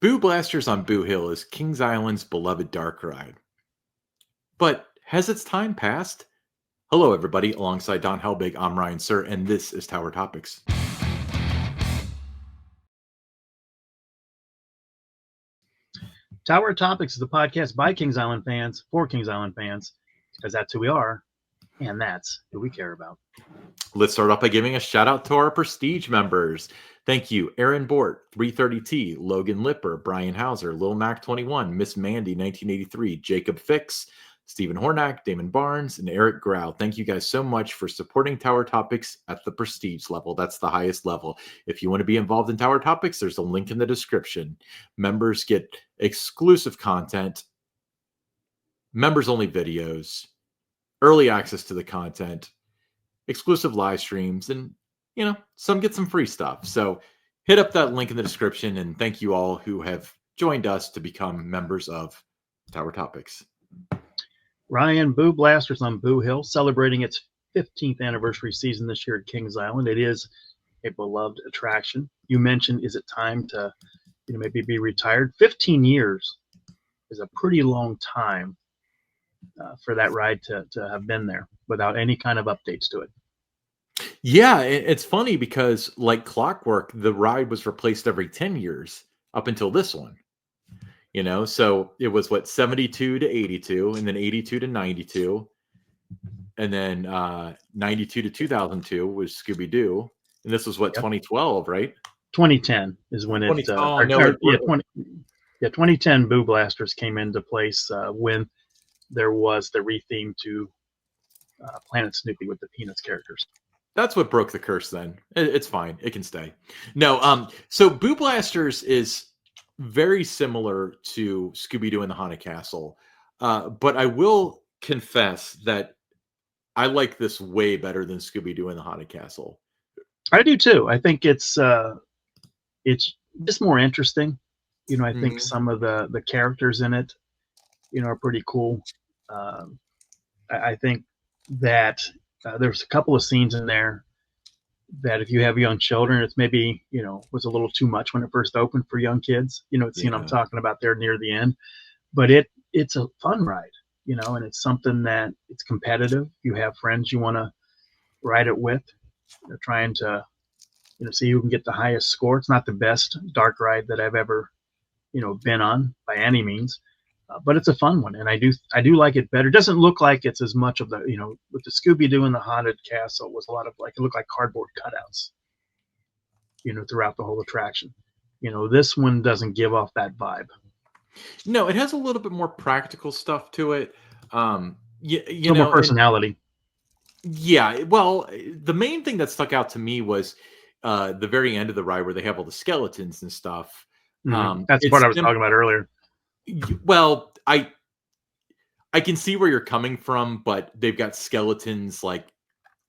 Boo Blasters on Boo Hill is Kings Island's beloved dark ride. But has its time passed? Hello, everybody. Alongside Don Helbig, I'm Ryan Sir, and this is Tower Topics. Tower Topics is the podcast by Kings Island fans for Kings Island fans, because that's who we are, and that's who we care about. Let's start off by giving a shout out to our Prestige members. Thank you, Aaron Bort, 330T, Logan Lipper, Brian Hauser, Lil Mac 21, Miss Mandy 1983, Jacob Fix, Stephen Hornack, Damon Barnes, and Eric Grau. Thank you guys so much for supporting Tower Topics at the Prestige level. That's the highest level. If you want to be involved in Tower Topics, there's a link in the description. Members get exclusive content, members-only videos, early access to the content, exclusive live streams, and some get some free stuff. So hit up that link in the description, and thank you all who have joined us to become members of Tower Topics. Ryan, Boo Blasters on Boo Hill, celebrating its 15th anniversary season this year at Kings Island. It is a beloved attraction. You mentioned, is it time to maybe be retired? 15 years is a pretty long time for that ride to have been there without any kind of updates to it. Yeah, it's funny because like clockwork, the ride was replaced every 10 years up until this one. So it was 72 to 82, and then 82 to 92, and then 92 to 2002 was Scooby-Doo, and this was 2012, right? 2010 is when it 2010 Boo Blasters came into place when there was the retheme to Planet Snoopy with the Peanuts characters. That's what broke the curse then. It's fine. It can stay. No, so Boo Blasters is very similar to Scooby-Doo and the Haunted Castle. But I will confess that I like this way better than Scooby-Doo and the Haunted Castle. I do too. I think it's just more interesting. I think some of the characters in it, are pretty cool. I think that there's a couple of scenes in there that if you have young children, it's maybe, was a little too much when it first opened for young kids. I'm talking about there near the end. But it's a fun ride, and it's something that it's competitive. You have friends you want to ride it with. They're trying to, see who can get the highest score. It's not the best dark ride that I've ever, been on by any means. But it's a fun one, and I do like it better. It doesn't look like it's as much of the, with the Scooby-Doo and the Haunted Castle was a lot of it looked like cardboard cutouts, throughout the whole attraction. This one doesn't give off that vibe. No, it has a little bit more practical stuff to it. More personality. Well, the main thing that stuck out to me was the very end of the ride where they have all the skeletons and stuff. That's what I was talking about earlier. Well, I can see where you're coming from, but they've got skeletons. Like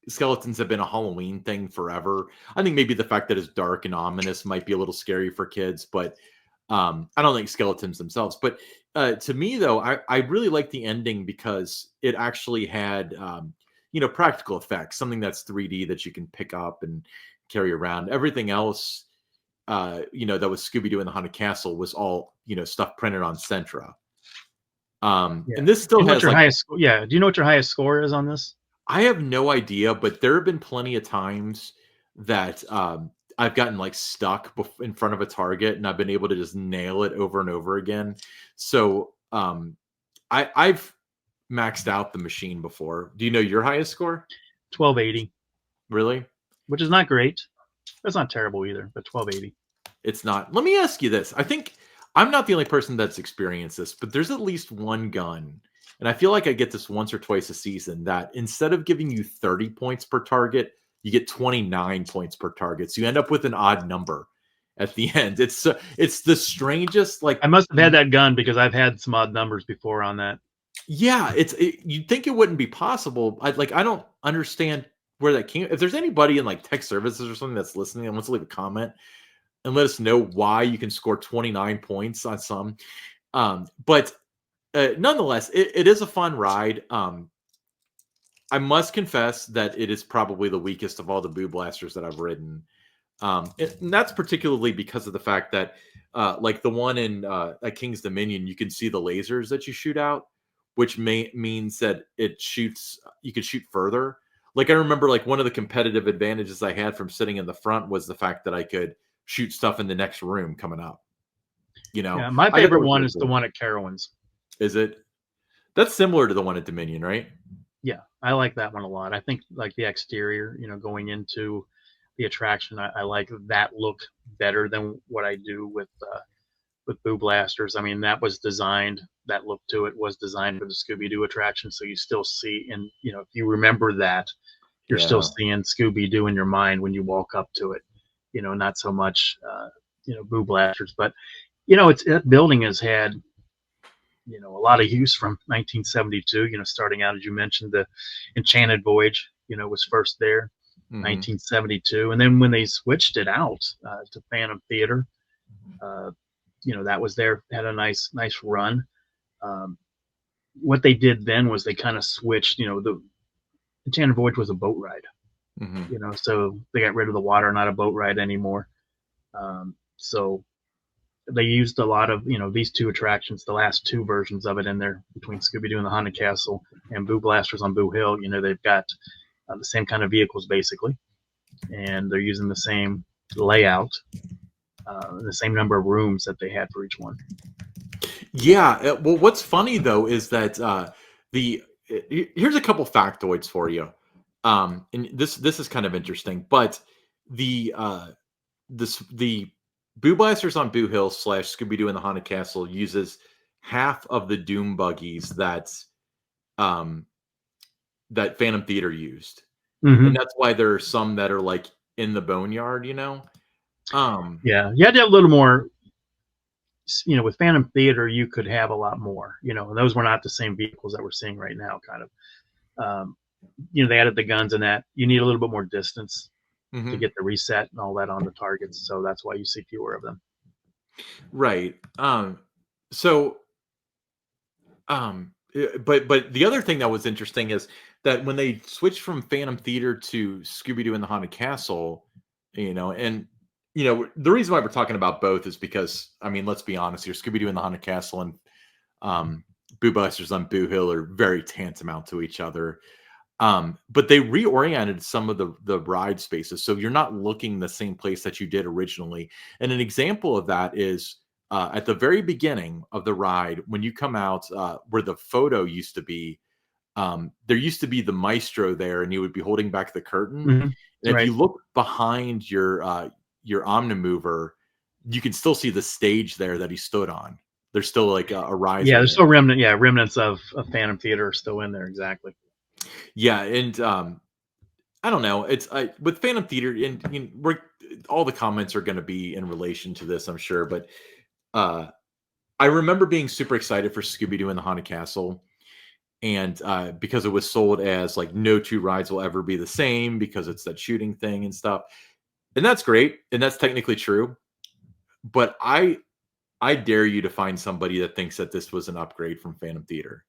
skeletons have been a Halloween thing forever. I think maybe the fact that it's dark and ominous might be a little scary for kids, but I don't think skeletons themselves. But to me, though, I really like the ending because it actually had practical effects, something that's 3D that you can pick up and carry around. Everything else, that was Scooby-Doo and the Haunted Castle was all, stuff printed on Centra. And this still has highest score. Yeah. Do you know what your highest score is on this? I have no idea, but there have been plenty of times that I've gotten stuck in front of a target and I've been able to just nail it over and over again. So I've maxed out the machine before. Do you know your highest score? 1280. Really? Which is not great. That's not terrible either, but 1280. It's not. Let me ask you this. I think I'm not the only person that's experienced this, but there's at least one gun, and I feel like I get this once or twice a season, that instead of giving you 30 points per target, you get 29 points per target. So you end up with an odd number at the end. It's the strangest. I must have had that gun because I've had some odd numbers before on that. Yeah, you'd think it wouldn't be possible. I don't understand where that came. If there's anybody in tech services or something that's listening and wants to leave a comment and let us know why you can score 29 points on some. But nonetheless, it is a fun ride. I must confess that it is probably the weakest of all the Boo Blasters that I've ridden. And that's particularly because of the fact that, like the one in at King's Dominion, you can see the lasers that you shoot out, which means that it shoots. You can shoot further. Like I remember, like one of the competitive advantages I had from sitting in the front was the fact that I could shoot stuff in the next room coming up. Yeah, my I thought that favorite was one really is the cool. one at Carowinds. Is it? That's similar to the one at Dominion, right? Yeah, I like that one a lot. I think like the exterior, going into the attraction, I like that look better than what I do with Boo Blasters. I mean, that look to it was designed for the Scooby Doo attraction, so you still see, and if you remember that, you're still Yeah. seeing Scooby Doo in your mind when you walk up to it. Not so much Boo Blasters, but it's that building has had a lot of use from 1972. Starting out, as you mentioned, the Enchanted Voyage, was first there, Hmm. 1972, and then when they switched it out to Phantom Theater, uh, that was there, had a nice run. Um, what they did then was they kind of switched. The Enchanted Voyage was a boat ride, Hmm. so they got rid of the water, not a boat ride anymore. So they used a lot of these two attractions, the last two versions of it in there between Scooby Doo and the Haunted Castle and Boo Blasters on Boo Hill. They've got the same kind of vehicles basically, and they're using the same layout, the same number of rooms that they had for each one. Yeah. Well, what's funny though is that the here's a couple factoids for you. And this is kind of interesting, but the the Boo Blasters on Boo Hill / Scooby Doo and the Haunted Castle uses half of the Doom buggies um that Phantom Theater used, and Hmm. that's why there are some that are like in the boneyard. Um, Yeah, you had to have a little more. With Phantom Theater, you could have a lot more. And those were not the same vehicles that we're seeing right now. Kind of. Um, they added the guns and that. You need a little bit more distance to mhm. get the reset and all that on the targets. So that's why you see fewer of them. Right. So but the other thing that was interesting is that when they switched from Phantom Theater to Scooby Doo and the Haunted Castle, and the reason why we're talking about both is because I mean, let's be honest here, Scooby Doo and the Haunted Castle and um, Boo Busters on Boo Hill are very tantamount to each other. But they reoriented some of the ride spaces, so you're not looking the same place that you did originally. And an example of that is at the very beginning of the ride, when you come out where the photo used to be. There used to be the maestro there, and you would be holding back the curtain. Hmm. And if Right. you look behind your Omnimover, you can still see the stage there that he stood on. There's still like a Yeah, riser there's still there. remnants of Phantom Theater are still in there. Exactly. Yeah, and I don't know. It's with Phantom Theater, and we're all the comments are going to be in relation to this, I'm sure. But uh, I remember being super excited for Scooby Doo and the Haunted Castle, and because it was sold as like no two rides will ever be the same because it's that shooting thing and stuff, and that's great, and that's technically true. But I dare you to find somebody that thinks that this was an upgrade from Phantom Theater,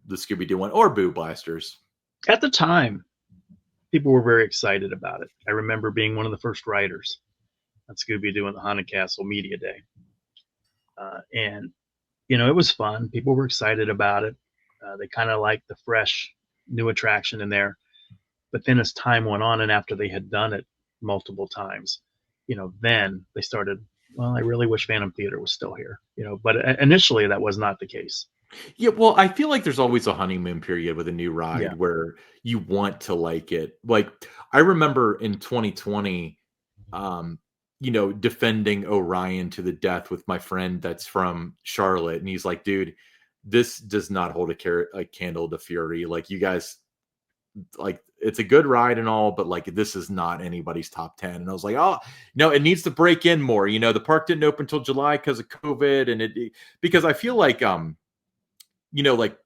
the Scooby Doo one, or Boo Blasters. At the time, people were very excited about it. I remember being one of the first writers on Scooby Doo and the Haunted Castle Media Day, and it was fun. People were excited about it. They kind of liked the fresh new attraction in there. But then as time went on, and after they had done it multiple times, then they started. Well, I really wish Phantom Theater was still here. But initially that was not the case. Yeah, well, I feel like there's always a honeymoon period with a new ride Yeah. where you want to like it. Like I remember in 2020, um, defending Orion to the death with my friend that's from Charlotte, and he's like, "Dude, this does not hold a candle to Fury. Like you guys, like it's a good ride and all, but like this is not anybody's top 10." And I was like, "Oh, no, it needs to break in more." The park didn't open until July because of COVID, and because I feel like you know, like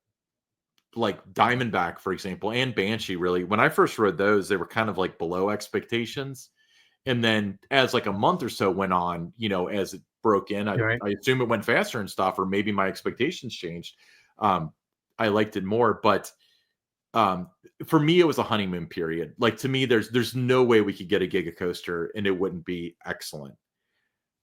Diamondback, for example, and Banshee, really, when I first rode those, they were kind of like below expectations. And then as like a month or so went on, as it broke in, I, You're right. I assume it went faster and stuff, or maybe my expectations changed. Um, I liked it more, but um, for me, it was a honeymoon period. Like to me, there's no way we could get a Giga Coaster and it wouldn't be excellent.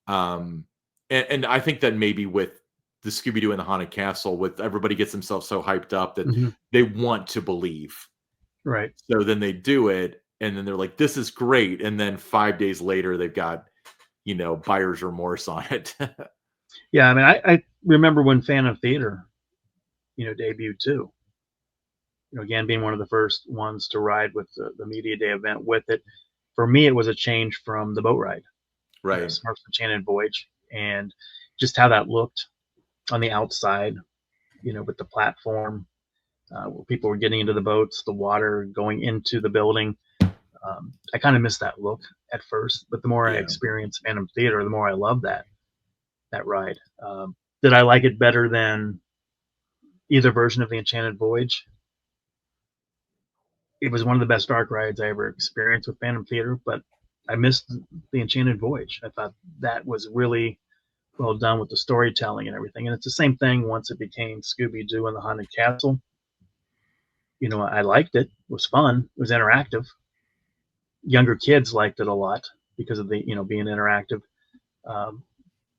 Um, and I think that maybe with the Scooby Doo and the Haunted Castle, with everybody gets themselves so hyped up that Mhm. they want to believe. Right. So then they do it, and then they're like, "This is great," and then 5 days later, they've got buyer's remorse on it. Yeah, I mean, I remember when Phantom Theater, debuted too. Again, being one of the first ones to ride with the Media Day event with it. For me, it was a change from the boat ride, Right. Smurfs Enchanted Voyage, and just how that looked on the outside, with the platform, where people were getting into the boats, the water going into the building. I kind of missed that look at first, but the more I Yeah. experienced Phantom Theater, the more I loved that ride. Did I like it better than either version of the Enchanted Voyage? It was one of the best dark rides I ever experienced with Phantom Theater, but I missed the Enchanted Voyage. I thought that was really well done with the storytelling and everything. And it's the same thing once it became Scooby Doo and the Haunted Castle. I liked it. It was fun. It was interactive. Younger kids liked it a lot because of the being interactive. Um,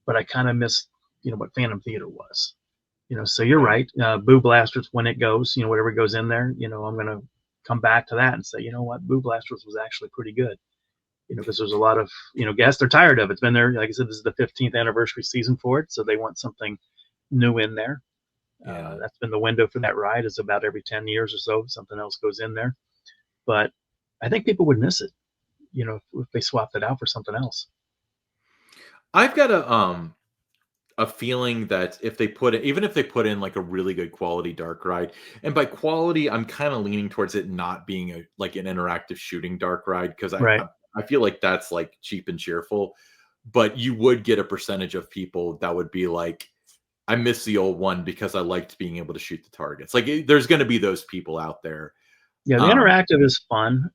but I kind of missed what Phantom Theater was. So you're right. Boo Blasters, when it goes, whatever goes in there, I'm gonna come back to that and say, what, Boo Blasters was actually pretty good. Because there's a lot of guests, they're tired of it. It's been there, like I said, this is the 15th anniversary season for it, so they want something new in there. Yeah. That's been the window for that ride, is about every 10 years or so something else goes in there. But I think people would miss it, if they swapped it out for something else. I've got a feeling that if they put it, even if they put in like a really good quality dark ride, and by quality, I'm kind of leaning towards it not being like an interactive shooting dark ride, because I, Right. I I feel like that's like cheap and cheerful, but you would get a percentage of people that would be like, I miss the old one because I liked being able to shoot the targets. Like there's going to be those people out there. Yeah, the Um, interactive is fun.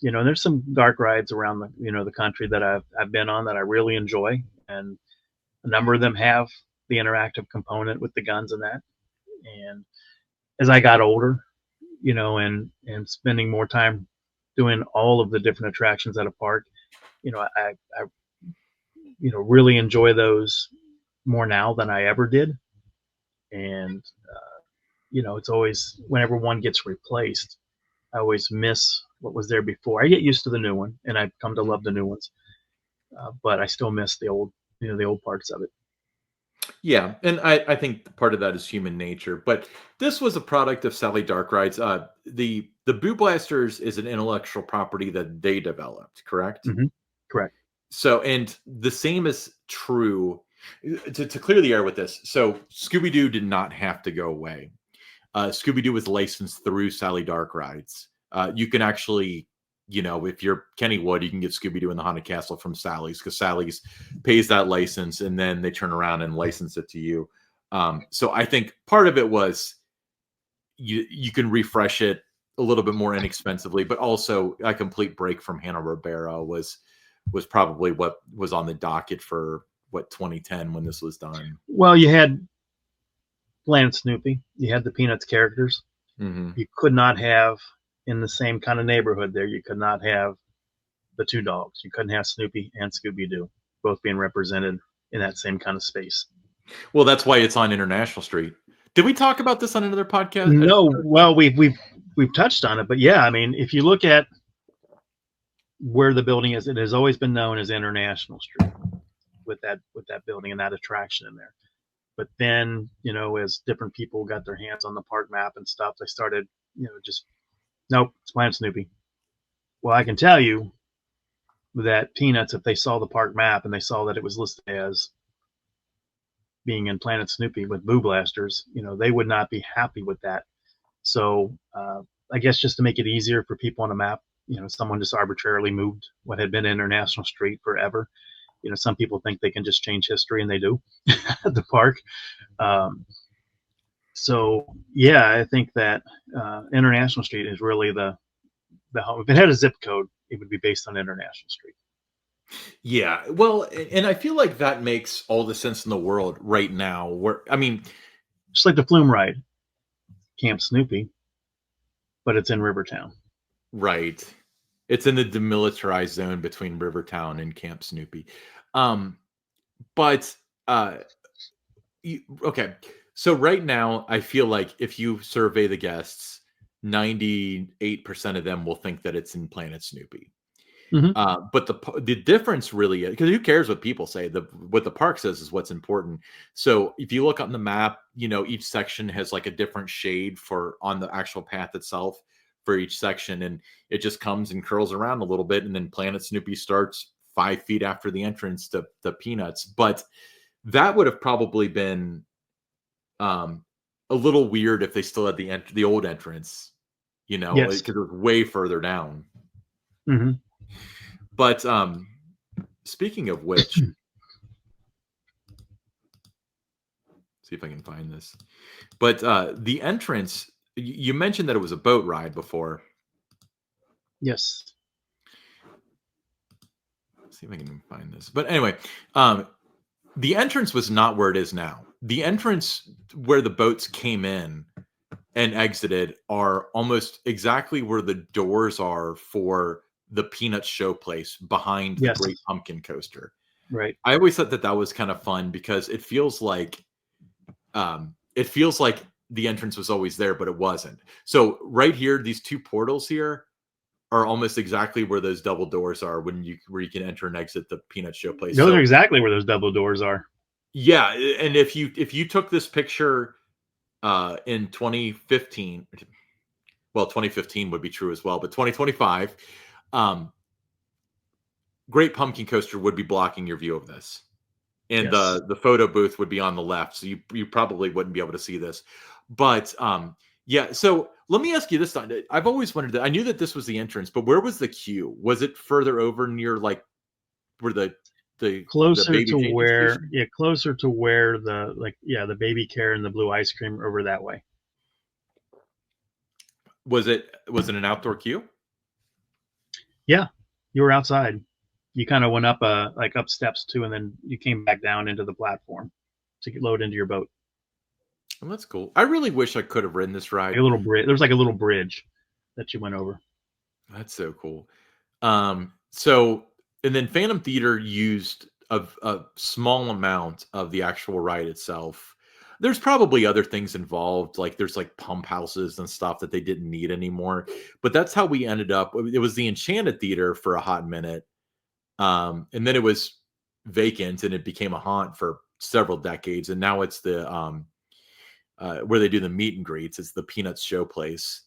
There's some dark rides around the country that I've been on that I really enjoy, and a number of them have the interactive component with the guns and that. And as I got older, and spending more time doing all of the different attractions at a park, I really enjoy those more now than I ever did. And it's always, whenever one gets replaced, I always miss what was there before. I get used to the new one, and I've come to love the new ones, but I still miss the old parts of it. yeah, and I think part of that is human nature, but this was a product of Sally Dark Rides. The Boo Blasters is an intellectual property that they developed, correct? Hmm. Correct. So, and the same is true to clear the air with this. So, Scooby Doo did not have to go away. Scooby Doo was licensed through Sally Dark Rides. You can actually, if you're Kenny Wood, you can get Scooby Doo in the Haunted Castle from Sally's, because Sally's pays that license and then they turn around and license it to you. So I think part of it was you can refresh it a little bit more inexpensively, but also a complete break from Hanna-Barbera was probably what was on the docket for 2010 when this was done. Well, you had Planet Snoopy, you had the Peanuts characters. Hmm. You could not have, in the same kind of neighborhood there, you could not have the two dogs. You couldn't have Snoopy and Scooby Doo both being represented in that same kind of space. Well, that's why it's on International Street. Did we talk about this on another podcast? No, well, we've touched on it, but yeah, I mean, if you look at where the building is, it has always been known as International Street with that building and that attraction in there. But then, as different people got their hands on the park map and stuff, they started, just nope, it's Planet Snoopy. Well, I can tell you that Peanuts, if they saw the park map and they saw that it was listed as being in Planet Snoopy with Boo Blasters, they would not be happy with that. So I guess just to make it easier for people on a map, someone just arbitrarily moved what had been International Street forever. Some people think they can just change history, and they do at the park. So yeah, I think that International Street is really the home. If it had a zip code, it would be based on International Street. Yeah, well, and I feel like that makes all the sense in the world right now. Where I mean, Just like the Flume ride, Camp Snoopy. but it's in Rivertown. Right. It's in the demilitarized zone between Rivertown and Camp Snoopy. But okay. So right now, I feel like if you survey the guests, 98% of them will think that it's in Planet Snoopy. Mm-hmm. But the difference really, because who cares what people say? What the park says is what's important. So if you look on the map, each section has like a different shade for on the actual path itself for each section, and it just comes and curls around a little bit, and then Planet Snoopy starts 5 feet after the entrance to Peanuts. But that would have probably been a little weird if they still had the old entrance, Yes. because it was way further down. Mm-hmm. But speaking of which, see if I can find this. But the entrance, you mentioned that it was a boat ride before. Yes. Let's see if I can find this. But anyway, the entrance was not where it is now. The entrance where the boats came in and exited are almost exactly where the doors are for the Peanuts show place behind the Yes. Great Pumpkin Coaster. Right. I always thought that was kind of fun because it feels like the entrance was always there, but it wasn't. So right here, these two portals here are almost exactly where those double doors are where you can enter and exit the Peanut show place. Those So are exactly where those double doors are. yeah, and if you took this picture in 2015, well, 2015 would be true as well, but 2025, Great Pumpkin Coaster would be blocking your view of this. And Yes. the photo booth would be on the left, so you probably wouldn't be able to see this. But yeah, so let me ask you this. I've always wondered that. I knew that this was the entrance, but where was the queue? Was it further over near like where the Closer baby to changing where, station? yeah, closer to where the baby care and the blue ice cream over that way. Was it an outdoor queue? Yeah, you were outside. You kind of went up up steps too, and then you came back down into the platform to load into your boat. Well, that's cool. I really wish I could have ridden this Like ride. a little bridge. There's like a little bridge that you went over. That's so cool. So and then Phantom Theater used a small amount of the actual ride itself. There's probably other things involved, like there's like pump houses and stuff that they didn't need anymore. But that's how we ended up. It was the Enchanted Theater for a hot minute, and then it was vacant and it became a haunt for several decades. And now it's the where they do the meet and greets. It's the Peanuts show place.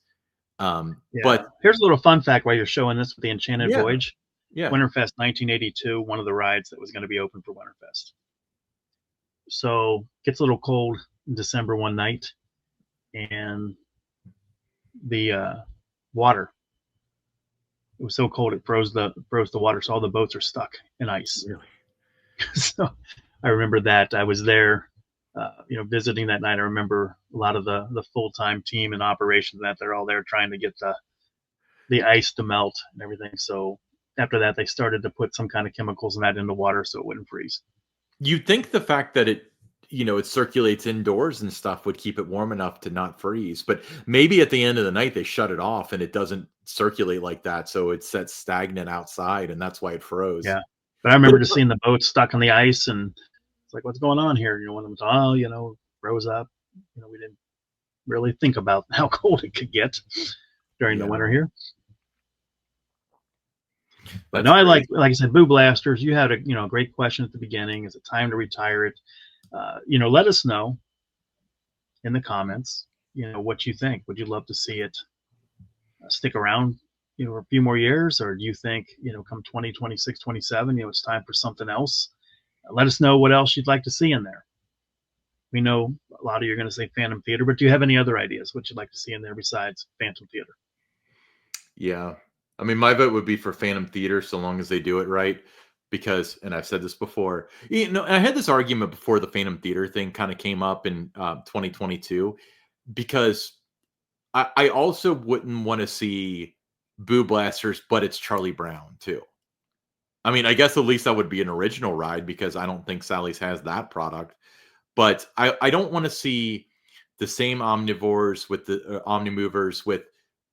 Yeah. But Here's a little fun fact while you're showing this with the Enchanted yeah, Voyage. yeah. Winterfest 1982, one of the rides that was going to be open for Winterfest. So it gets a little cold in December one night, and the water. It was so cold it froze the water, so all the boats are stuck in ice. Really? So I remember that I was there, visiting that night. I remember a lot of the full time team and operations that they're all there trying to get the ice to melt and everything. So after that, they started to put some kind of chemicals in that in the water so it wouldn't freeze. You'd think the fact that it circulates indoors and stuff would keep it warm enough to not freeze, but maybe at the end of the night they shut it off and it doesn't circulate like that, so it sets stagnant outside, and that's why it froze. Yeah, but I But remember it's just seeing the boat stuck on the ice, and it's like, what's going on here? One of them's, froze up. We didn't really think about how cold it could get during the yeah, winter here. But that's no, I great. like I said, Boo Blasters. You had a great question at the beginning. Is it time to retire it? Let us know in the comments. What you think. Would you love to see it stick around? For a few more years, or do you think come 2026, 27, it's time for something else? Let us know what else you'd like to see in there. We know a lot of you are going to say Phantom Theater, but do you have any other ideas what you'd like to see in there besides Phantom Theater? Yeah. I mean, my vote would be for Phantom Theater so long as they do it right. Because, and I've said this before, I had this argument before the Phantom Theater thing kind of came up in 2022, because I also wouldn't want to see Boo Blasters, but it's Charlie Brown too. I mean, I guess at least that would be an original ride because I don't think Sally's has that product. But I don't want to see the same omnivores with the omnimovers with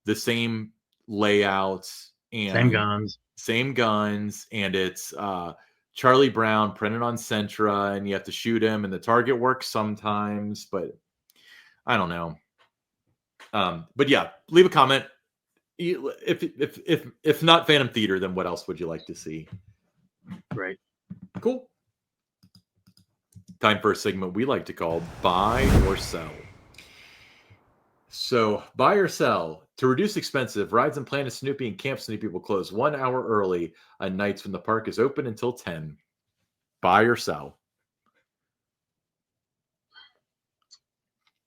the same layouts Same and guns. same guns, and it's Charlie Brown printed on Sentra, and you have to shoot him, and the target works sometimes, but I don't know. But yeah, leave a comment. If not Phantom Theater, then what else would you like to see? Right. Cool. Time for a segment we like to call Buy or Sell. So, buy or sell. To reduce expensive, Rides and Planet Snoopy and Camp Snoopy will close 1 hour early on nights when the park is open until 10. Buy or sell?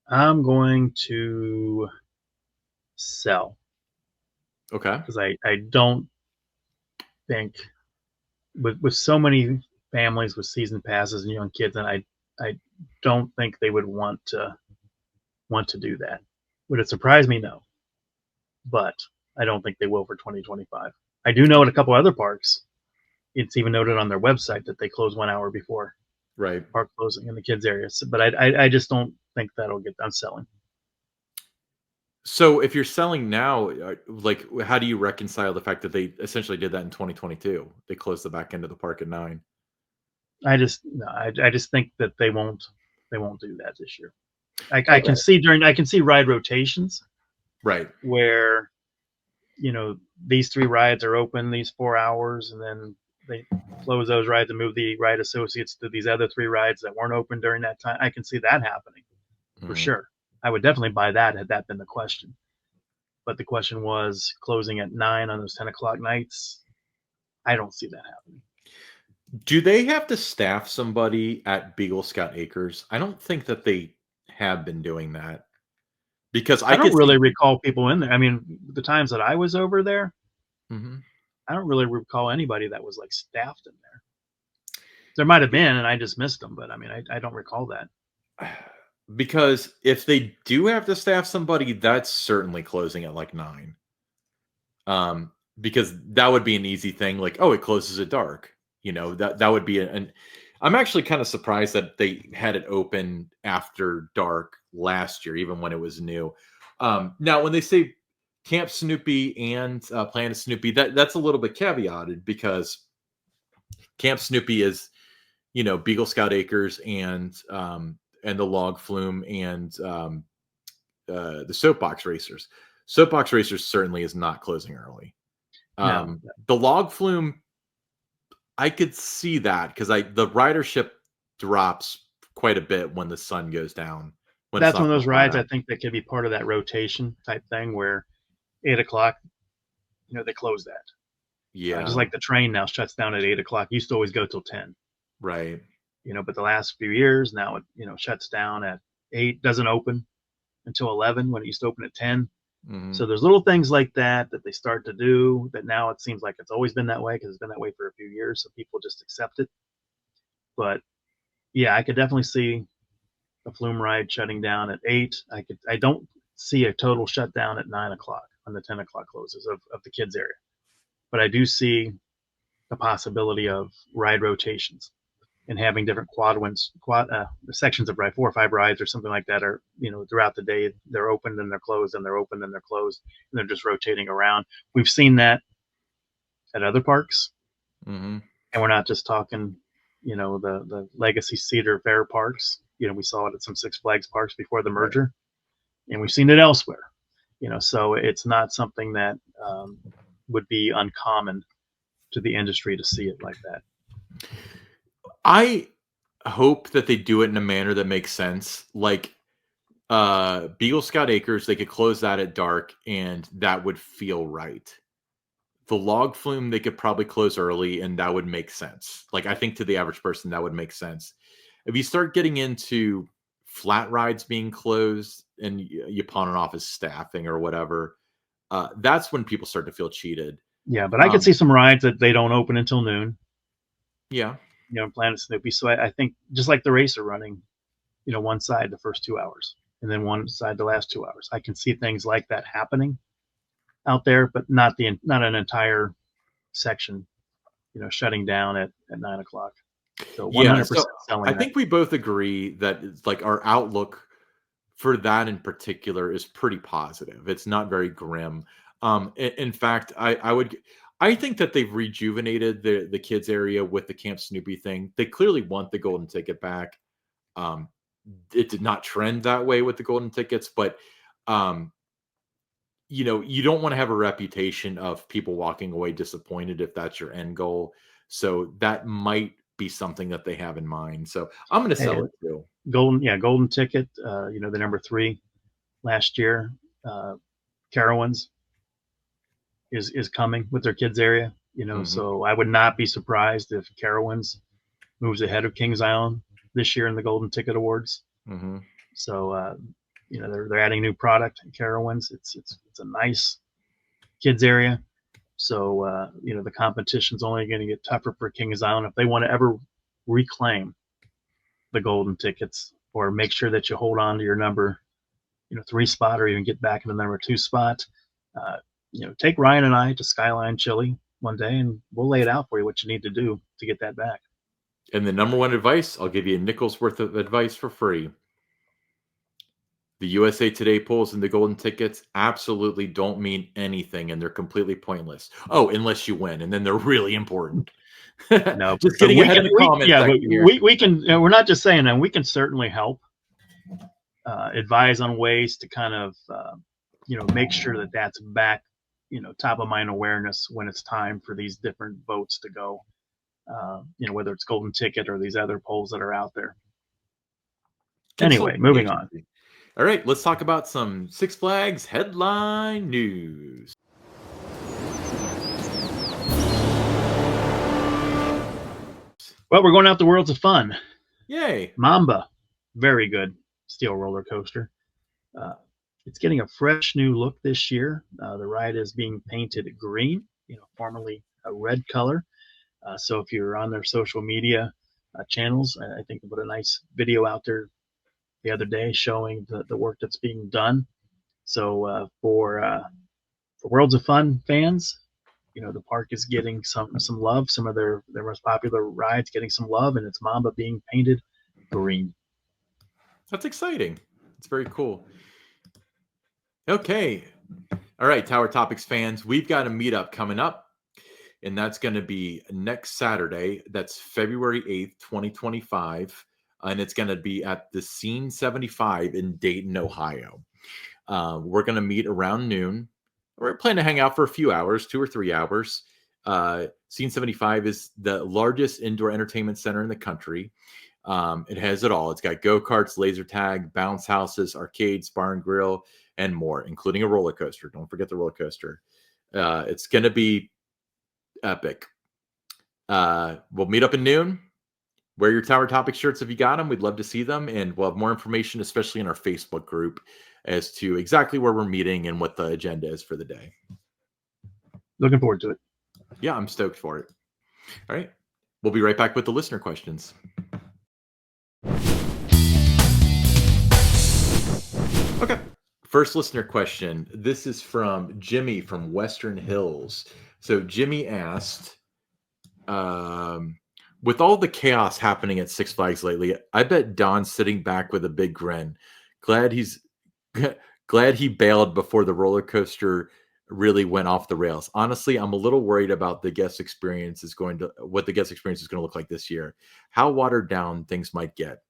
I'm going to sell. Okay. Because I don't think with so many families with season passes and young kids, and I don't think they would want to do that. Would it surprise me? No, but I don't think they will for 2025. I do know at a couple other parks, it's even noted on their website that they close 1 hour before Right. park closing in the kids area. So, but I just don't think that'll get done selling. So, if you're selling now, like, how do you reconcile the fact that they essentially did that in 2022? They closed the back end of the park at 9. I just think that they won't do that this year. I Okay. can see ride rotations, Right. where these 3 rides are open these 4 hours, and then they close those rides and move the ride associates to these other 3 rides that weren't open during that time. I can see that happening for sure. I would definitely buy that had that been the question. But the question was closing at 9 on those 10 o'clock nights. I don't see that happening. Do they have to staff somebody at Beagle Scout Acres? I don't think that they have been doing that, because I don't really recall people in there. I mean, the times that I was over there, I don't really recall anybody that was like staffed in there. There might have been, and I just missed them. But I mean, I don't recall that. Because if they do have to staff somebody, that's certainly closing at like 9. Because that would be an easy thing. Like, oh, it closes at dark. That would be an. I'm actually kind of surprised that they had it open after dark last year, even when it was new. Now, when they say Camp Snoopy and Planet Snoopy, that's a little bit caveated, because Camp Snoopy is, Beagle Scout Acres and the Log Flume and the Soapbox Racers. Soapbox Racers certainly is not closing early. No. The Log Flume, I could see that, because the ridership drops quite a bit when the sun goes down. That's one of those rides I think that could be part of that rotation type thing, where 8 o'clock, they close that. Yeah. Just like the train now shuts down at 8 o'clock. Used to always go till 10. Right. But the last few years now it shuts down at 8, doesn't open until 11 when it used to open at 10. So there's little things like that they start to do that now it seems like it's always been that way, because it's been that way for a few years, so people just accept it. But yeah, I could definitely see a flume ride shutting down at 8. I don't see a total shutdown at 9 o'clock on the 10 o'clock closes of the kids area, but I do see the possibility of ride rotations and having different sections of ride, 4 or 5 rides or something like that, are throughout the day they're open and they're closed, and they're open and they're closed, and they're just rotating around. We've seen that at other parks, and we're not just talking the legacy Cedar Fair parks. We saw it at some Six Flags parks before the merger, and we've seen it elsewhere. So it's not something that would be uncommon to the industry to see it like that. I hope that they do it in a manner that makes sense. Like, Beagle Scout Acres, they could close that at dark, and that would feel right. The Log Flume, they could probably close early, and that would make sense. Like, I think to the average person, that would make sense. If you start getting into flat rides being closed and you pawn it off as staffing or whatever, that's when people start to feel cheated. Yeah, but I could see some rides that they don't open until noon. Yeah. Planet Snoopy. So I think just like the racer running, one side the first 2 hours, and then one side the last 2 hours. I can see things like that happening out there, but not an entire section, shutting down at 9 o'clock. So 100% selling. I think we both agree that, like, our outlook for that in particular is pretty positive. It's not very grim. In fact, I think that they've rejuvenated the kids area with the Camp Snoopy thing. They clearly want the golden ticket back. Um, it did not trend that way with the golden tickets, but um, you don't want to have a reputation of people walking away disappointed if that's your end goal. So that might be something that they have in mind. So I'm going to sell And it too. golden ticket. The number 3 last year. Carowinds is coming with their kids area. Hmm. So I would not be surprised if Carowinds moves ahead of Kings Island this year in the Golden Ticket Awards. Hmm. So they're adding new product at Carowinds. It's a nice kids area. So the competition's only going to get tougher for Kings Island if they want to ever reclaim the golden tickets or make sure that you hold on to your number 3 spot or even get back in the number 2 spot. Uh, take Ryan and I to Skyline Chili one day, and we'll lay it out for you what you need to do to get that back. And the number one advice, I'll give you a nickel's worth of advice for free. The USA Today polls and the golden tickets absolutely don't mean anything, and they're completely pointless. Oh, unless you win, and then they're really important. No, Just but getting ahead of the comment section here. we can. We're not just saying that. We can certainly help advise on ways to kind of make sure that that's back top of mind awareness when it's time for these different votes to go. Whether it's golden ticket or these other polls that are out there. Anyway, moving on. All right, let's talk about some Six Flags headline news. Well, we're going out to Worlds of Fun. Yay. Mamba, very good steel roller coaster. It's getting a fresh new look this year. The ride is being painted green, formerly a red color. So if you're on their social media channels, I think they put a nice video out there the other day showing the work that's being done. So for Worlds of Fun fans, the park is getting some love. Some of their most popular rides getting some love, and it's Mamba being painted green. That's exciting. It's very cool. Okay. All right, Tower Topics fans, we've got a meetup coming up, and that's going to be next Saturday. That's February 8th, 2025, and it's going to be at the Scene 75 in Dayton, Ohio. We're going to meet around noon. We're planning to hang out for a few hours, 2 or 3 hours. Scene 75 is the largest indoor entertainment center in the country. It has it all. It's got go-karts, laser tag, bounce houses, arcades, bar and grill, and more, including a roller coaster. Don't forget the roller coaster. It's going to be epic. We'll meet up at noon. Wear your Tower Topic shirts if you got them. We'd love to see them. And we'll have more information, especially in our Facebook group, as to exactly where we're meeting and what the agenda is for the day. Looking forward to it. Yeah, I'm stoked for it. All right. We'll be right back with the listener questions. Okay. First listener question. This is from Jimmy from Western Hills. So Jimmy asked, with all the chaos happening at Six Flags lately, I bet Don's sitting back with a big grin. Glad he bailed before the roller coaster really went off the rails. Honestly, I'm a little worried about what the guest experience is going to look like this year. How watered down things might get.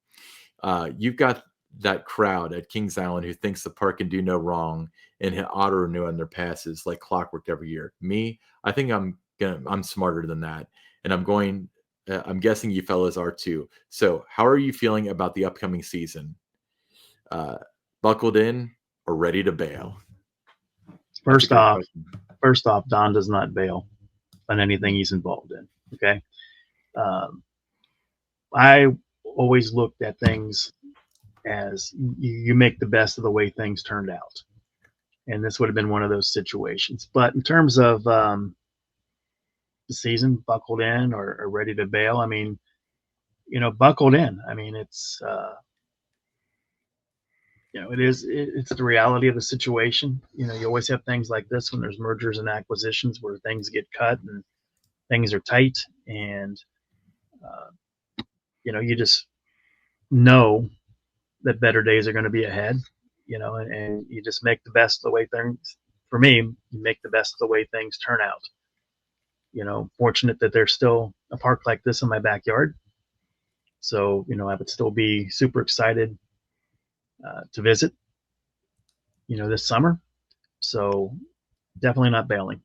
You've got that crowd at Kings Island who thinks the park can do no wrong and hit auto renew on their passes like clockwork every year. Me, I think I'm smarter than that, and I'm guessing you fellas are too. So how are you feeling about the upcoming season? Buckled in or ready to bail? First off, Don does not bail on anything he's involved in. Okay. I always looked at things as you make the best of the way things turned out. And this would have been one of those situations. But in terms of the season, buckled in or ready to bail, I mean, buckled in. I mean, it's, it's the reality of the situation. You always have things like this when there's mergers and acquisitions where things get cut and things are tight. And, you just know that better days are going to be ahead, and you just make the best of the way things. For me, you make the best of the way things turn out. Fortunate that there's still a park like this in my backyard, so I would still be super excited to visit, this summer. So definitely not bailing.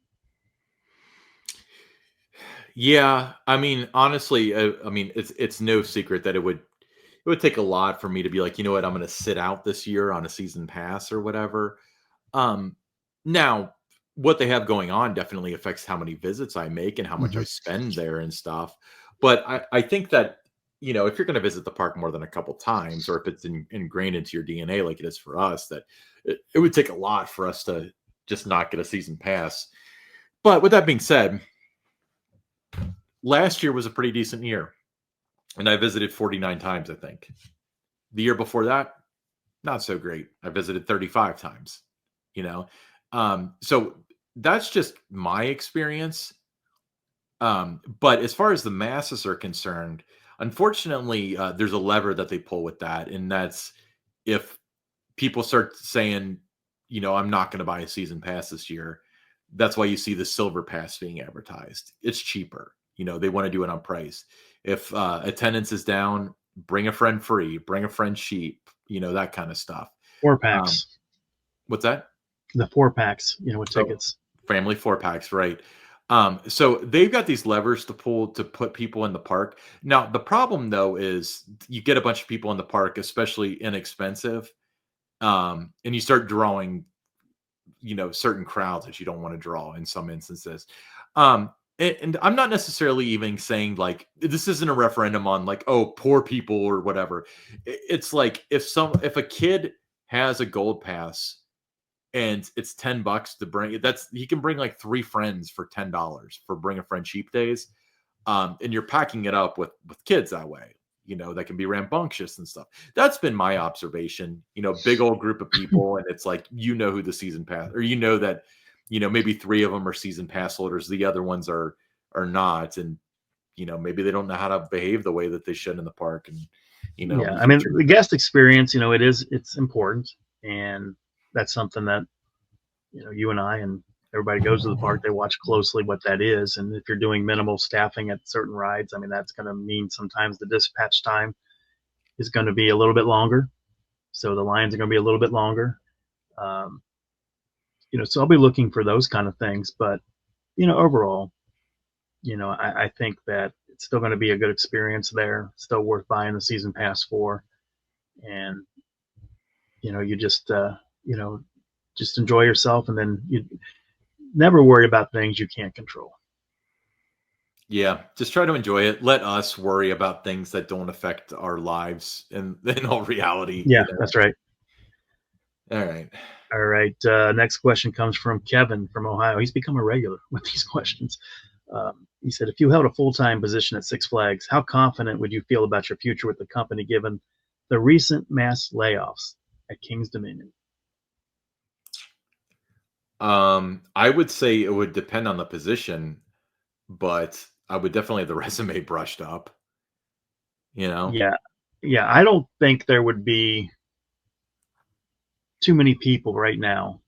Yeah, I mean, honestly, I mean, it's no secret that it would take a lot for me to be like, you know what, I'm going to sit out this year on a season pass or whatever. Um, Now, what they have going on definitely affects how many visits I make and how much I Hmm. spend there and stuff. But I think that, if you're going to visit the park more than a couple times, or if it's ingrained into your DNA like it is for us, that it would take a lot for us to just not get a season pass. But with that being said, last year was a pretty decent year, and I visited 49 times, I think. The year before that, not so great. I visited 35 times, you know. So that's just my experience. But as far as the masses are concerned, unfortunately, there's a lever that they pull with that, and that's if people start saying, I'm not going to buy a season pass this year. That's why you see the silver pass being advertised. It's cheaper. They want to do it on price. If attendance is down, bring a friend free, bring a friend cheap, that kind of stuff. Four Um, packs, what's that? the 4 packs, with Oh, tickets. family 4 packs, right? So they've got these levers to pull to put people in the park. Now, the problem though is you get a bunch of people in the park, especially inexpensive, and you start drawing, certain crowds that you don't want to draw in some instances. And I'm not necessarily even saying like this isn't a referendum on like, oh, poor people or whatever. It's like if a kid has a gold pass and it's $10 to bring, that's he can bring like three friends for $10 for bring a friend cheap days. And you're packing it up with kids that way, that can be rambunctious and stuff. That's been my observation. Big old group of people, and it's like who the season pass, or that maybe three of them are season pass holders, the other ones are not, and maybe they don't know how to behave the way that they should in the park, and Yeah, you I can mean, the guest experience, it's important, and that's something that you and I and everybody goes to the park. They watch closely what that is, and if you're doing minimal staffing at certain rides, I mean, that's going to mean sometimes the dispatch time is going to be a little bit longer, so the lines are going to be a little bit longer. Um, so I'll be looking for those kind of things, but overall, I think that it's still going to be a good experience there. Still worth buying the season pass for, and you you know just enjoy yourself, and then you never worry about things you can't control. Yeah, just try to enjoy it. Let us worry about things that don't affect our lives in all reality, Yeah, that's right. All right. All right. Next question comes from Kevin from Ohio. He's become a regular with these questions. He said, if you held a full time position at Six Flags, how confident would you feel about your future with the company given the recent mass layoffs at King's Dominion? I would say it would depend on the position, but I would definitely have the resume brushed up, you know? Yeah. Yeah. I don't think there would be too many people right now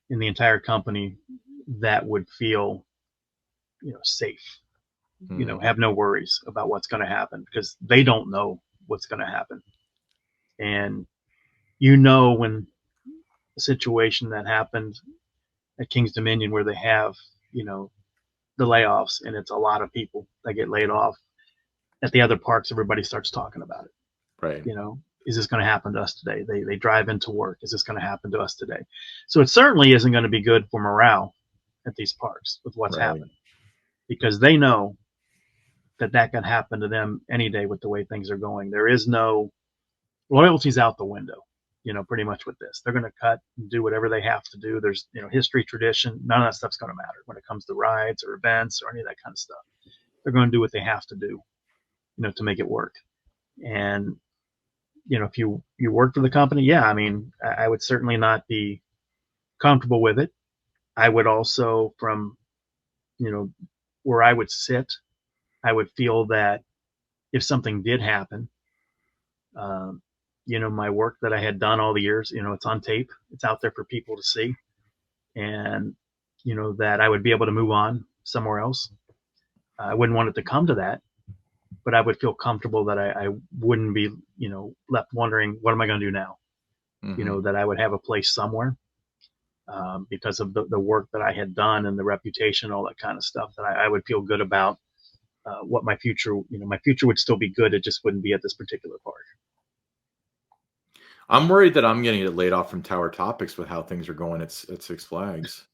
in the entire company that would feel, safe, Mhm. have no worries about what's going to happen because they don't know what's going to happen. And when a situation that happened at King's Dominion where they have, you know, the layoffs and it's a lot of people that get laid off at the other parks, everybody starts talking about it. Right. Is this going to happen to us today? They drive into work. Is this going to happen to us today? So it certainly isn't going to be good for morale at these parks with what's Right. happening because they know that can happen to them any day with the way things are going. There is no loyalty's out the window, pretty much with this. They're going to cut and do whatever they have to do. There's, history, tradition, none of that stuff's going to matter when it comes to rides or events or any of that kind of stuff. They're going to do what they have to do, to make it work. And, if you work for the company, yeah, I mean, I would certainly not be comfortable with it. I would also, from, where I would sit, I would feel that if something did happen, um, my work that I had done all the years. It's on tape. It's out there for people to see, and that I would be able to move on somewhere else. I wouldn't want it to come to that, but I would feel comfortable that I wouldn't be, left wondering, what am I going to do now? Mm-hmm. That I would have a place somewhere, because of the work that I had done and the reputation, all that kind of stuff, that I would feel good about, what my future, my future would still be good. It just wouldn't be at this particular park. I'm worried that I'm going to get laid off from Tower Topics with how things are going at Six Flags.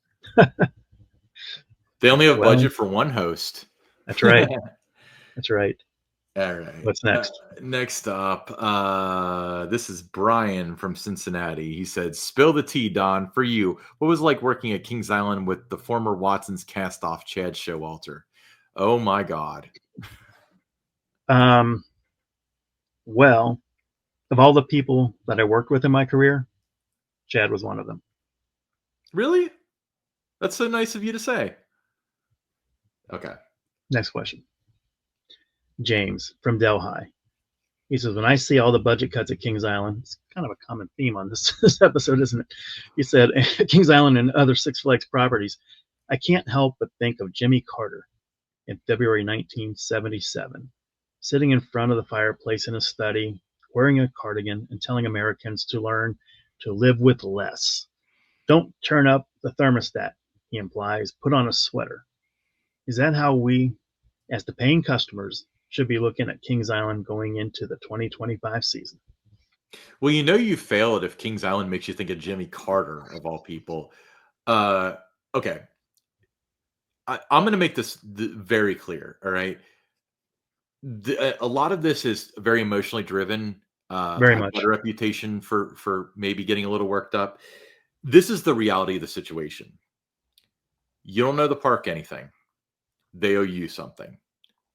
They only have Well, budget for one host. that's right. That's right. All right. What's next? Next up, this is Brian from Cincinnati. He said, "Spill the tea, Don. For you, what was it like working at Kings Island with the former Watson's cast-off Chad Showalter?" Oh my God. Well, of all the people that I worked with in my career, Chad was one of them. Really? That's so nice of you to say. Okay. Next question. James from Delhi. He says, when I see all the budget cuts at Kings Island, it's kind of a common theme on this episode, isn't it? He said, Kings Island and other Six Flags properties, I can't help but think of Jimmy Carter in February 1977, sitting in front of the fireplace in his study, wearing a cardigan and telling Americans to learn to live with less. Don't turn up the thermostat, he implies. Put on a sweater. Is that how we, as the paying customers, should be looking at Kings Island going into the 2025 season? Well, you failed if Kings Island makes you think of Jimmy Carter, of all people. Okay. I'm going to make this very clear, all right? A lot of this is very emotionally driven. Very I've got much. a reputation for maybe getting a little worked up. This is the reality of the situation. You don't know the park anything. They owe you something.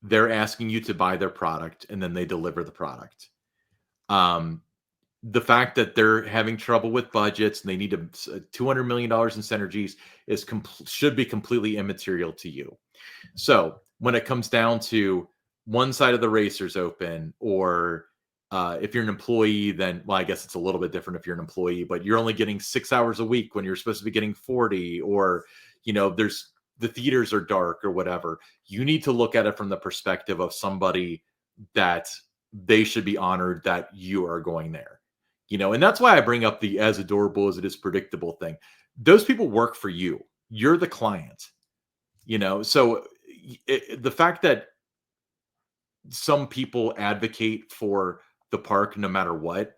They're asking you to buy their product, and then they deliver the product. The fact that they're having trouble with budgets and they need $200 million in synergies should be completely immaterial to you. So when it comes down to one side of the racer's open, or if you're an employee, then, well, I guess it's a little bit different if you're an employee, but you're only getting 6 hours a week when you're supposed to be getting 40, or, there's the theaters are dark or whatever. You need to look at it from the perspective of somebody that they should be honored that you are going there. And that's why I bring up the as adorable as it is predictable thing. Those people work for you. You're the client, so the fact that some people advocate for the park no matter what,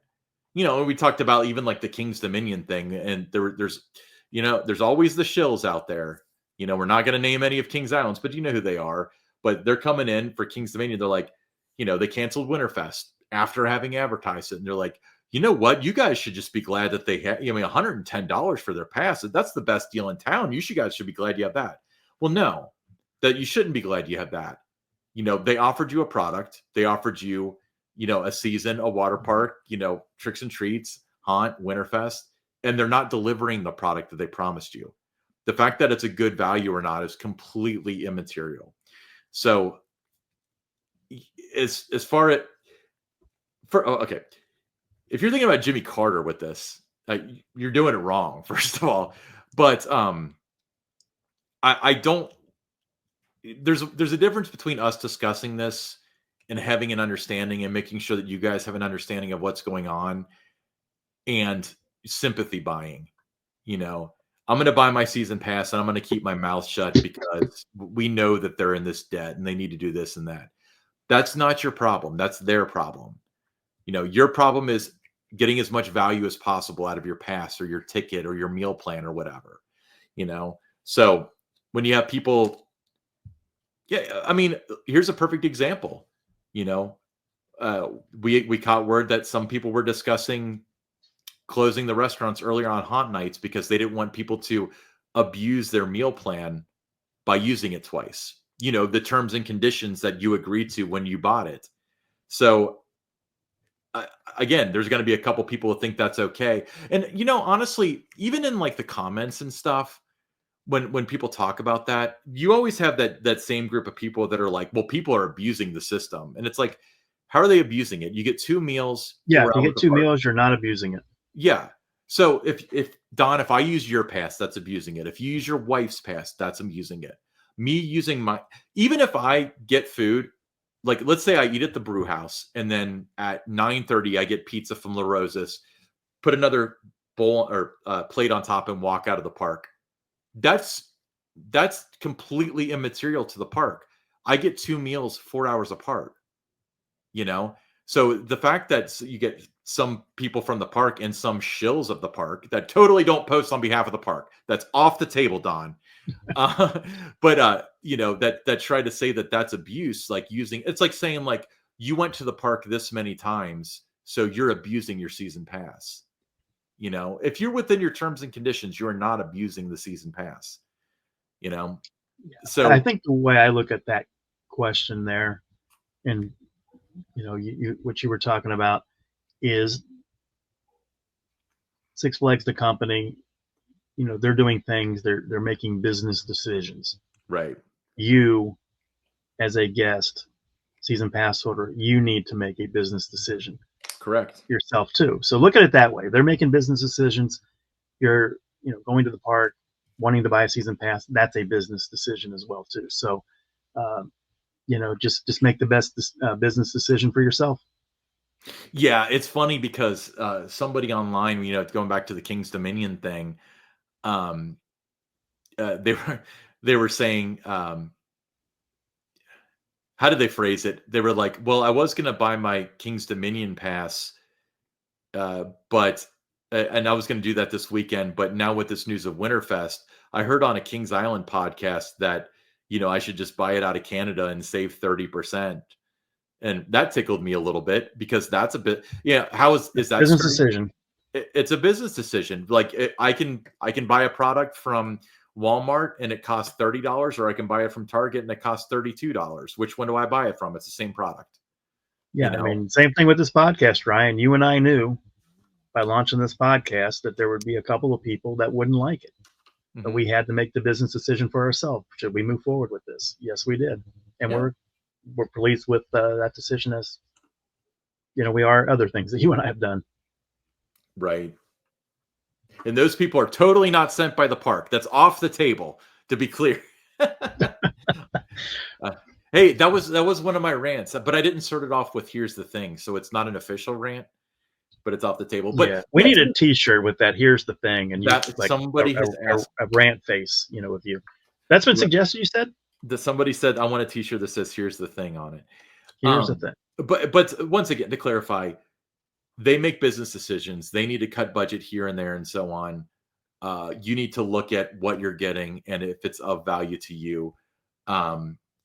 we talked about even like the King's Dominion thing, and there's always the shills out there. We're not going to name any of Kings Islands, but you know who they are. But they're coming in for King's Dominion. They're like, they canceled Winterfest after having advertised it, and they're like, you know what? You guys should just be glad that they had, $110 for their pass. That's the best deal in town. You guys should be glad you have that. Well, no, that you shouldn't be glad you have that. They offered you a product. They offered you, a season, a water park, tricks and treats, haunt, Winterfest, and they're not delivering the product that they promised you. The fact that it's a good value or not is completely immaterial. So as far as okay, if you're thinking about Jimmy Carter with this, you're doing it wrong, first of all. But I don't. There's a difference between us discussing this and having an understanding and making sure that you guys have an understanding of what's going on, and sympathy buying. I'm going to buy my season pass and I'm going to keep my mouth shut because we know that they're in this debt and they need to do this and that. That's not your problem. That's their problem. Your problem is getting as much value as possible out of your pass or your ticket or your meal plan or whatever. So when you have people, here's a perfect example. We caught word that some people were discussing closing the restaurants earlier on haunt nights because they didn't want people to abuse their meal plan by using it twice. The terms and conditions that you agreed to when you bought it. So again, there's going to be a couple people who think that's okay. And, honestly, even in like the comments and stuff, when people talk about that, you always have that same group of people that are like, well, people are abusing the system. And it's like, how are they abusing it? You get 2 meals. Yeah, 4 if you hours get 2 apart. meals, you're not abusing it. Yeah. So if Don, if I use your pass, that's abusing it. If you use your wife's pass, that's abusing it. Me using my, even if I get food, like let's say I eat at the brew house and then at 9:30 I get pizza from La Rosa's, put another bowl or plate on top and walk out of the park. That's completely immaterial to the park. I get 2 meals 4 hours apart, you know? So the fact that you get some people from the park and some shills of the park that totally don't post on behalf of the park, that's off the table, Don. But you know, that try to say that that's abuse, like using, it's like saying like you went to the park this many times, so you're abusing your season pass. You know, if you're within your terms and conditions, you're not abusing the season pass. You know, I so think the way I look at that question there, and you what you were talking about is Six Flags, the company. They're doing things. They're making business decisions. right, You, as a guest, season pass holder, you need to make a business decision correct. yourself too. So look at it that way. They're making business decisions. You're going to the park, wanting to buy a season pass. That's a business decision as well too. So um, just make the best business decision for yourself. Yeah, it's funny because somebody online, you know, going back to the King's Dominion thing, um, they were they were saying, how did they phrase it? They were like, "Well, I was going to buy my King's Dominion pass, but and I was going to do that this weekend, but now with this news of Winterfest, I heard on a Kings Island podcast that I should just buy it out of Canada and save 30%." And that tickled me a little bit because that's a bit, yeah. How is that Business strange? decision. It's a business decision. Like I can buy a product from Walmart and it costs $30, or I can buy it from Target and it costs $32. Which one do I buy it from? It's the same product, you Yeah, I know. mean, same thing with this podcast, Ryan. You and I knew by launching this podcast that there would be a couple of people that wouldn't like it. But Hmm. we had to make the business decision for ourselves. Should we move forward with this? Yes, we did, and Yeah, we're pleased with that decision. As we are other things that you and I have done. right. And those people are totally not sent by the park. That's off the table, to be clear. Uh, hey, that was one of my rants, but I didn't start it off with "here's the thing," so it's not an official rant, but it's off the table. But Yeah, we yeah, need a T-shirt with that. Here's the thing, and you that like somebody has asked. a rant face, with you. That's been suggested. You said, That somebody said, "I want a T-shirt that says here's the thing" on it. here's the thing. But once again, to clarify, they make business decisions. They need to cut budget here and there and so on. You need to look at what you're getting and if it's of value to you.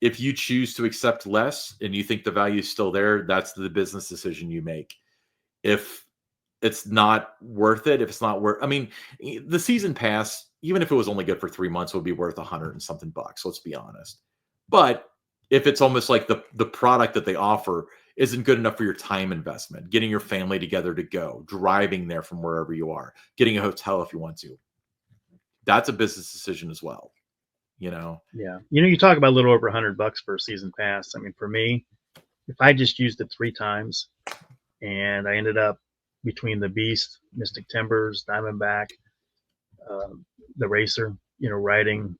If you choose to accept less and you think the value is still there, that's the business decision you make. If it's not worth it, if it's not worth, I mean, the season pass, even if it was only good for 3 months, would be worth 100 and something bucks. Let's be honest. But if it's almost like the product that they offer isn't good enough for your time investment, getting your family together to go, driving there from wherever you are, getting a hotel if you want to, that's a business decision as well. You know, Yeah, you talk about a little over $100 for a season pass. I mean, for me, if I just used it 3 times and I ended up between the Beast, Mystic Timbers, Diamondback, the Racer, riding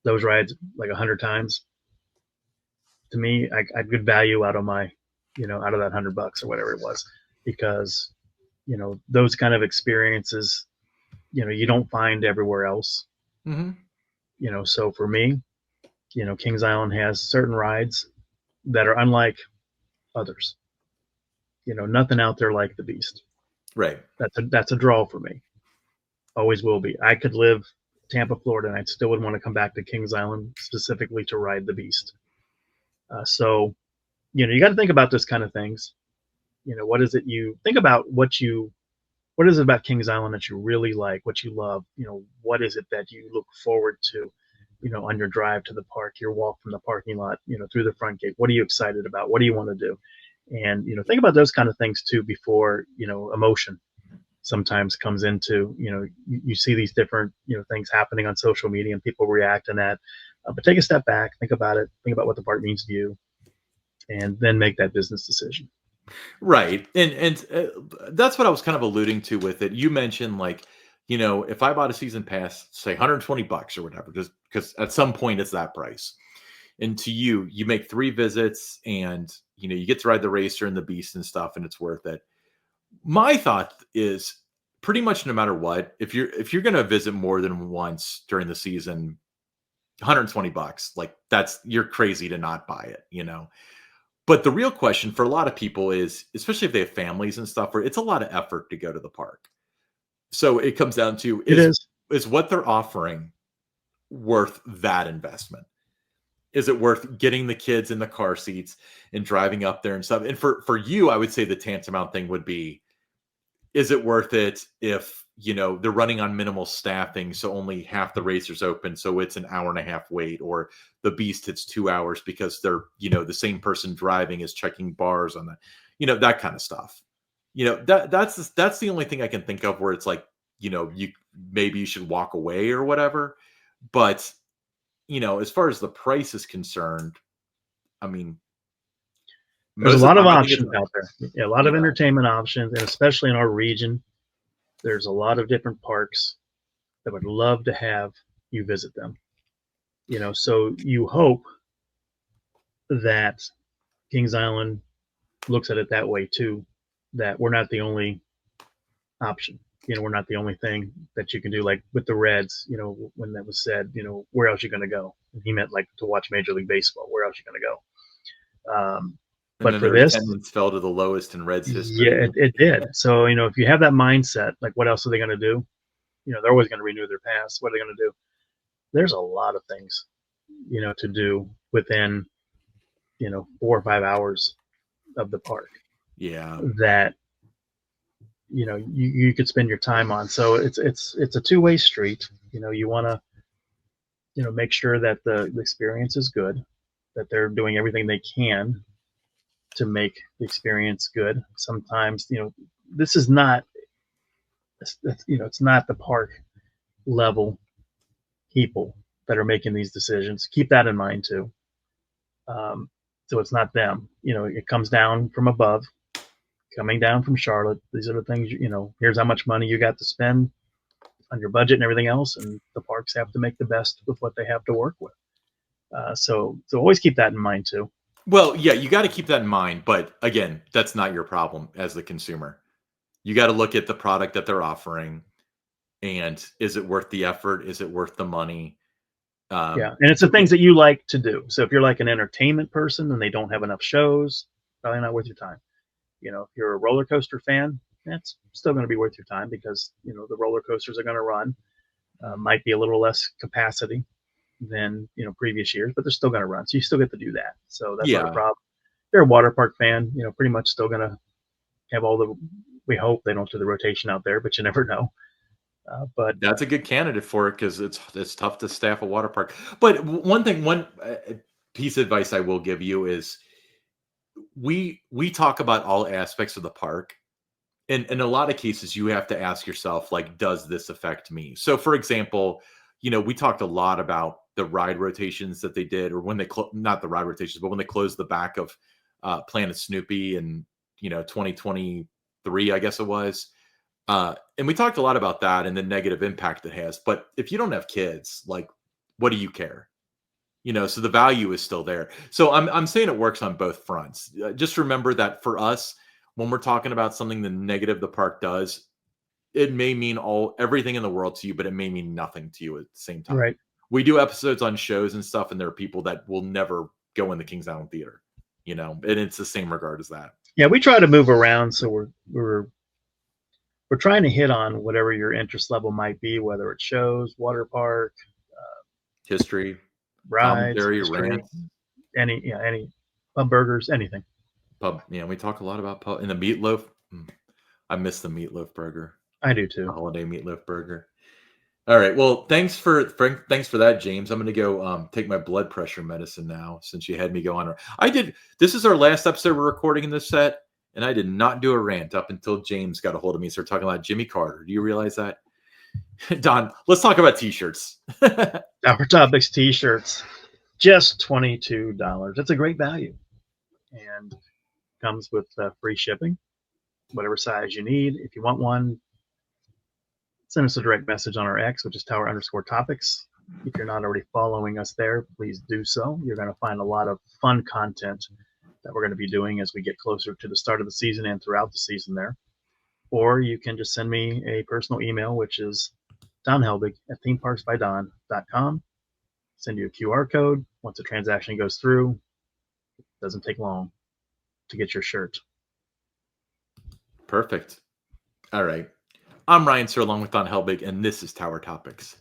those rides like 100 times. To me, I good value out of out of that $100 or whatever it was, because those kind of experiences, you don't find everywhere else. mm-hmm. So for me, Kings Island has certain rides that are unlike others. Nothing out there like the Beast. Right. That's a draw for me. Always will be. I could live Tampa, Florida, and I still would want to come back to Kings Island specifically to ride the Beast. So you got to think about this kind of things. What is it you think about? What is it about Kings Island that you really like? What you love? What is it that you look forward to? On your drive to the park, your walk from the parking lot, through the front gate. What are you excited about? What do you want to do? And think about those kind of things too before emotion sometimes comes into you see these different things happening on social media and people react and that. But take a step back, think about it, think about what the park means to you, and then make that business decision. Right. And that's what I was kind of alluding to with it. You mentioned like, if I bought a season pass, say $120 or whatever, just because at some point it's that price. And to you make 3 visits and you get to ride the racer and the beast and stuff, and it's worth it. My thought is pretty much no matter what, if you're going to visit more than once during the season, $120, like you're crazy to not buy it. But the real question for a lot of people is, especially if they have families and stuff, where it's a lot of effort to go to the park. So it comes down to is what they're offering worth that investment? Is it worth getting the kids in the car seats and driving up there and stuff? And for you, I would say the tantamount thing would be, is it worth it if, they're running on minimal staffing, so only half the racers open, so it's an hour and a half wait, or the beast hits 2 hours because they're, the same person driving is checking bars on that kind of stuff. That's the only thing I can think of where it's like, maybe you should walk away or whatever. But, as far as the price is concerned, I mean, there's a lot of options out there. Yeah, a lot of entertainment options, and especially in our region, there's a lot of different parks that would love to have you visit them. So you hope that Kings Island looks at it that way too, that we're not the only option. We're not the only thing that you can do. Like with the Reds, when that was said, where else are you going to go? And he meant like to watch Major League Baseball. Where else are you going to go? But for this, attendance fell to the lowest in Reds history. Yeah, it did. So, if you have that mindset, like what else are they going to do? They're always going to renew their pass. What are they going to do? There's a lot of things, to do within, 4 or 5 hours of the park. Yeah. That, you could spend your time on. So it's a two-way street. You want to, make sure that the experience is good, that they're doing everything they can to make the experience good. Sometimes, this is not, it's not the park level people that are making these decisions. Keep that in mind too. So it's not them, it comes down from above, coming down from Charlotte. These are the things, here's how much money you got to spend on your budget and everything else. And the parks have to make the best with what they have to work with. So always keep that in mind too. Well, yeah, you got to keep that in mind. But again, that's not your problem as the consumer. You got to look at the product that they're offering, and is it worth the effort? Is it worth the money? Yeah, and it's the things that you like to do. So if you're like an entertainment person and they don't have enough shows, probably not worth your time. If you're a roller coaster fan, that's still going to be worth your time because, the roller coasters are going to run. Might be a little less capacity than, previous years, but they're still going to run. So you still get to do that. So that's not a problem. If you're a water park fan, pretty much still going to have we hope they don't do the rotation out there, but you never know. But that's a good candidate for it because it's tough to staff a water park. But one piece of advice I will give you is we talk about all aspects of the park. And in a lot of cases, you have to ask yourself, like, does this affect me? So, for example, we talked a lot about the ride rotations that they did, or when they not the ride rotations, but when they closed the back of Planet Snoopy in 2023, I guess it was. And we talked a lot about that and the negative impact it has. But if you don't have kids, like, what do you care? So the value is still there. So I'm saying it works on both fronts. Just remember that for us, when we're talking about something the negative the park does, it may mean everything in the world to you, but it may mean nothing to you at the same time. Right. We do episodes on shows and stuff, and there are people that will never go in the Kings Island Theater, and it's the same regard as that. Yeah, we try to move around, so we're trying to hit on whatever your interest level might be, whether it's shows, water park, history, rides, rant, any pub burgers, anything. Pub, yeah, we talk a lot about pub and the meatloaf. I miss the meatloaf burger. I do too. The holiday meatloaf burger. All right. Well, thanks for that, James. I'm going to go take my blood pressure medicine now since you had me go on. This is our last episode we're recording in this set, and I did not do a rant up until James got a hold of me and started talking about Jimmy Carter. Do you realize that? Don, let's talk about t-shirts. Our topics, t-shirts, just $22. That's a great value. and comes with free shipping, whatever size you need. If you want one, send us a direct message on our X, which is tower_topics. If you're not already following us there, please do so. You're going to find a lot of fun content that we're going to be doing as we get closer to the start of the season and throughout the season there. Or you can just send me a personal email, which is donhelbig@themeparksbydon.com. Send you a QR code. Once the transaction goes through, it doesn't take long to get your shirt. Perfect. All right. I'm Ryan Sir, along with Don Helbig, and this is Tower Topics.